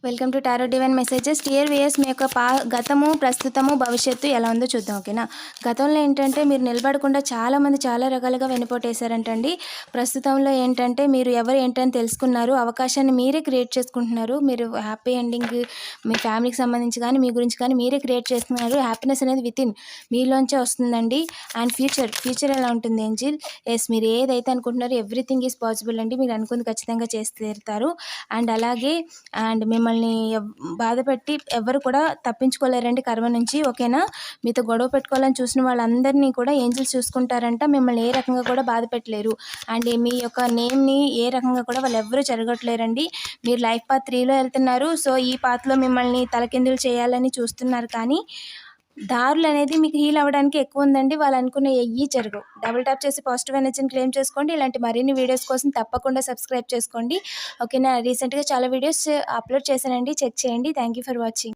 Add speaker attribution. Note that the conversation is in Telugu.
Speaker 1: Welcome to tarot divine messages. Dear viewers, మీ యొక్క గతము, ప్రస్తుతము, భవిష్యత్తు ఎలా ఉందో చూద్దాం. ఓకేనా? గతంలో ఏంటంటే మీరు నిలబడకుండా చాలామంది చాలా రకాలుగా వెనుపోటేశారంటండి. ప్రస్తుతంలో ఏంటంటే మీరు ఎవరు ఏంటని తెలుసుకున్నారు, అవకాశాన్ని మీరే క్రియేట్ చేసుకుంటున్నారు. మీరు హ్యాపీ ఎండింగ్ మీ ఫ్యామిలీకి సంబంధించి కానీ మీ గురించి కానీ మీరే క్రియేట్ చేస్తున్నారు. హ్యాపీనెస్ అనేది వితిన్ మీలోంచే వస్తుందండి. అండ్ ఫ్యూచర్ ఎలా ఉంటుంది ఏంజిల్? ఎస్, మీరు ఏదైతే అనుకుంటున్నారో ఎవ్రీథింగ్ ఈజ్ పాసిబుల్ అండి. మీరు అనుకుంది ఖచ్చితంగా చేసి తీరుతారు. అండ్ అలాగే మిమ్మల్ని బాధపెట్టి ఎవరు కూడా తప్పించుకోలేరండి కర్మ నుంచి. ఓకేనా? మీతో గొడవ పెట్టుకోవాలని చూసిన వాళ్ళందరినీ కూడా ఏంజిల్స్ చూసుకుంటారంట. మిమ్మల్ని ఏ రకంగా కూడా బాధ పెట్టలేరు. అండ్ మీ యొక్క నేమ్ని ఏ రకంగా కూడా వాళ్ళు ఎవరు జరగట్లేరండి. మీరు లైఫ్ పాత్ 3లో వెళ్తున్నారు. సో ఈ పాత్లో మిమ్మల్ని తలకిందులు చేయాలని చూస్తున్నారు, కానీ దారులు అనేది మీకు హీల్ అవ్వడానికి ఎక్కువ ఉందండి. వాళ్ళు అనుకున్న ఎయ్యి జరగవు. డబుల్ ట్యాప్ చేసి పాజిటివ్ ఎనర్జీని క్లెయిమ్ చేసుకోండి. ఇలాంటి మరిన్ని వీడియోస్ కోసం తప్పకుండా సబ్స్క్రైబ్ చేసుకోండి. ఓకేనా? రీసెంట్గా చాలా వీడియోస్ అప్లోడ్ చేశానండి, చెక్ చేయండి. Thank you for watching.